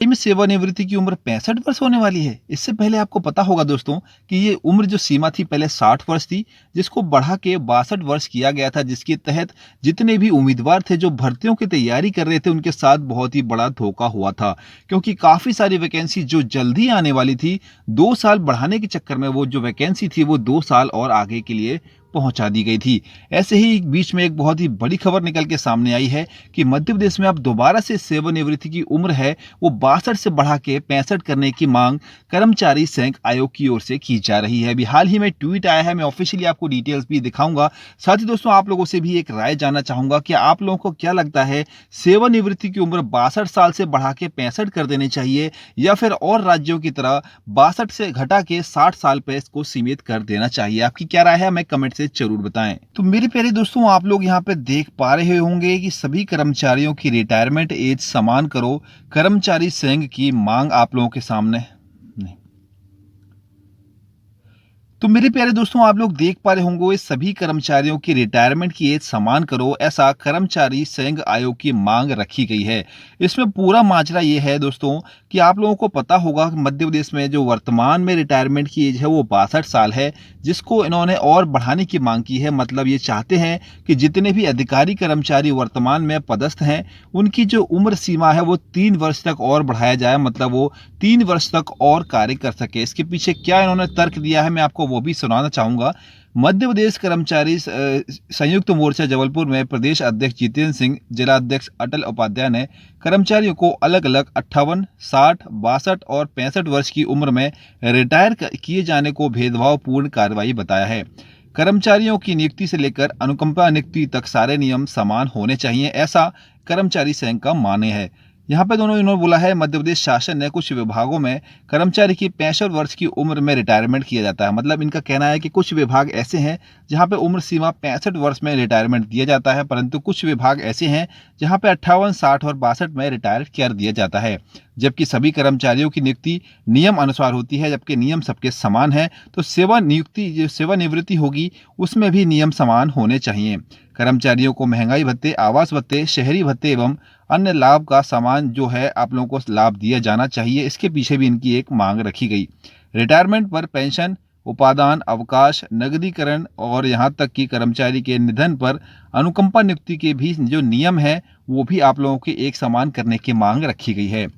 में सेवानिवृत्ति की उम्र 65 वर्ष होने वाली है। इससे पहले आपको पता होगा दोस्तों कि ये उम्र जो सीमा थी पहले 60 वर्ष थी, जिसको बढ़ा के 62 वर्ष किया गया था, जिसके तहत जितने भी उम्मीदवार थे जो भर्तियों की तैयारी कर रहे थे उनके साथ बहुत ही बड़ा धोखा हुआ था। क्योंकि काफ़ी सारी वैकेंसी जो जल्दी आने वाली थी, 2 साल बढ़ाने के चक्कर में वो जो वैकेंसी थी वो 2 साल और आगे के लिए पहुंचा दी गई थी। ऐसे ही बीच में एक बहुत ही बड़ी खबर निकल के सामने आई है कि मध्य प्रदेश में अब दोबारा से सेवानिवृत्ति की उम्र है वो 62 से बढ़ा के 65 करने की मांग कर्मचारी संघ आयोग की ओर से की जा रही है। अभी हाल ही में ट्वीट आया है, मैं ऑफिशियली आपको डिटेल्स भी दिखाऊंगा। साथ ही दोस्तों आप लोगों से भी एक राय जानना चाहूंगा कि आप लोगों को क्या लगता है, सेवानिवृत्ति की उम्र 62 साल से बढ़ा के 65 कर देनी चाहिए या फिर और राज्यों की तरह 62 से घटा के 60 साल पे इसको सीमित कर देना चाहिए? आपकी क्या राय है, हमें कमेंट से जरूर बताएं। तो मेरे प्यारे दोस्तों, आप लोग यहाँ पे देख पा रहे होंगे कि सभी कर्मचारियों की रिटायरमेंट एज समान करो, कर्मचारी संघ की मांग आप लोगों के सामने। नहीं, तो मेरे प्यारे दोस्तों आप लोग देख पा रहे होंगे सभी कर्मचारियों की रिटायरमेंट की एज समान करो, ऐसा कर्मचारी संघ आयोग की मांग रखी गई है। इसमें पूरा माजरा ये है दोस्तों कि आप लोगों को पता होगा कि मध्य प्रदेश में जो वर्तमान में रिटायरमेंट की एज है वो 62 साल है, जिसको इन्होंने और बढ़ाने की मांग की है। मतलब ये चाहते हैं कि जितने भी अधिकारी कर्मचारी वर्तमान में पदस्थ हैं उनकी जो उम्र सीमा है वो 3 वर्ष तक और बढ़ाया जाए, मतलब वो 3 वर्ष तक और कार्य कर सके। इसके पीछे क्या इन्होंने तर्क दिया है मैं आपको वो भी सुनाना चाहूंगा। मध्य प्रदेश कर्मचारी संयुक्त मोर्चा जबलपुर में प्रदेश अध्यक्ष जितेंद्र सिंह, जिला अध्यक्ष अटल उपाध्याय ने कर्मचारियों को अलग अलग 58, 60, 62 और 65 वर्ष की उम्र में रिटायर किए जाने को भेदभावपूर्ण कार्रवाई बताया है। कर्मचारियों की नियुक्ति से लेकर अनुकंपा नियुक्ति तक सारे नियम समान होने चाहिए, ऐसा कर्मचारी संघ का मानना है। यहाँ पे दोनों इन्होंने बोला है मध्य प्रदेश शासन ने कुछ विभागों में कर्मचारी की 65 वर्ष की उम्र में रिटायरमेंट किया जाता है। मतलब इनका कहना है कि कुछ विभाग ऐसे हैं जहाँ पे उम्र सीमा 65 वर्ष में रिटायरमेंट दिया जाता है, परंतु कुछ विभाग ऐसे हैं जहाँ पे 58, 60 और 62 में रिटायर कर दिया जाता है। जबकि सभी कर्मचारियों की नियुक्ति नियम अनुसार होती है, जबकि नियम सबके समान है। तो सेवानिवृत्ति होगी उसमें भी नियम समान होने चाहिए। कर्मचारियों को महंगाई भत्ते, आवास भत्ते, शहरी भत्ते एवं अन्य लाभ का समान जो है आप लोगों को लाभ दिया जाना चाहिए। इसके पीछे भी इनकी एक मांग रखी गई। रिटायरमेंट पर पेंशन, उपादान, अवकाश, नगदीकरण और यहाँ तक कि कर्मचारी के निधन पर अनुकंपा नियुक्ति के भी जो नियम है वो भी आप लोगों के एक समान करने की मांग रखी गई है।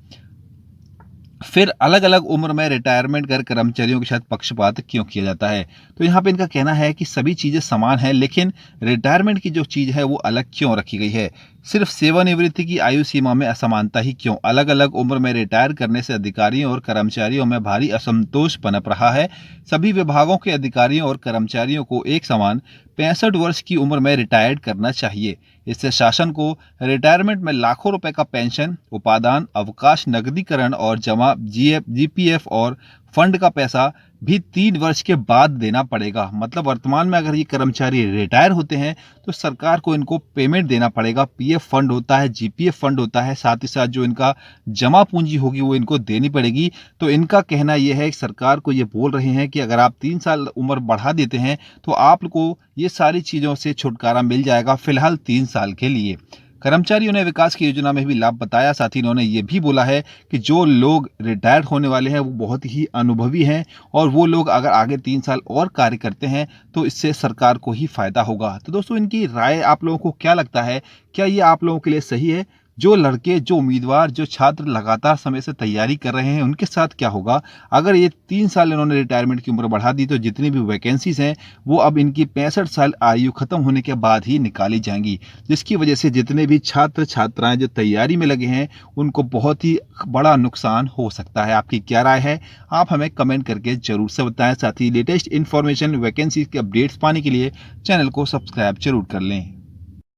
फिर अलग अलग उम्र में रिटायरमेंट कर कर्मचारियों के साथ पक्षपात क्यों किया जाता है? तो यहाँ पे इनका कहना है कि सभी चीज़ें समान हैं, लेकिन रिटायरमेंट की जो चीज़ है वो अलग क्यों रखी गई है? सिर्फ सेवानिवृत्ति की आयु सीमा में असमानता ही क्यों? अलग अलग उम्र में रिटायर करने से अधिकारियों और कर्मचारियों में भारी असंतोष पनप रहा है। सभी विभागों के अधिकारियों और कर्मचारियों को एक समान 65 वर्ष की उम्र में रिटायर्ड करना चाहिए। इससे शासन को रिटायरमेंट में लाखों रुपए का पेंशन, उपादान, अवकाश, नगदीकरण और जमा जीपीएफ और फंड का पैसा भी 3 वर्ष के बाद देना पड़ेगा। मतलब वर्तमान में अगर ये कर्मचारी रिटायर होते हैं तो सरकार को इनको पेमेंट देना पड़ेगा। पीएफ फंड होता है, जीपीएफ फंड होता है, साथ ही साथ जो इनका जमा पूंजी होगी वो इनको देनी पड़ेगी। तो इनका कहना यह है कि सरकार को ये बोल रहे हैं कि अगर आप 3 साल उम्र बढ़ा देते हैं तो आपको ये सारी चीज़ों से छुटकारा मिल जाएगा, फिलहाल 3 साल के लिए। कर्मचारियों ने विकास की योजना में भी लाभ बताया। साथ ही इन्होंने ये भी बोला है कि जो लोग रिटायर्ड होने वाले हैं वो बहुत ही अनुभवी हैं और वो लोग अगर आगे 3 साल और कार्य करते हैं तो इससे सरकार को ही फायदा होगा। तो दोस्तों इनकी राय आप लोगों को क्या लगता है? क्या ये आप लोगों के लिए सही है? जो लड़के, जो उम्मीदवार, जो छात्र लगातार समय से तैयारी कर रहे हैं उनके साथ क्या होगा? अगर ये 3 साल इन्होंने रिटायरमेंट की उम्र बढ़ा दी तो जितनी भी वैकेंसीज हैं वो अब इनकी 65 साल आयु खत्म होने के बाद ही निकाली जाएंगी, जिसकी वजह से जितने भी छात्र छात्राएं जो तैयारी में लगे हैं उनको बहुत ही बड़ा नुकसान हो सकता है। आपकी क्या राय है? आप हमें कमेंट करके जरूर से बताएं। साथ ही लेटेस्ट इन्फॉर्मेशन, वैकेंसी के अपडेट्स पाने के लिए चैनल को सब्सक्राइब जरूर कर लें।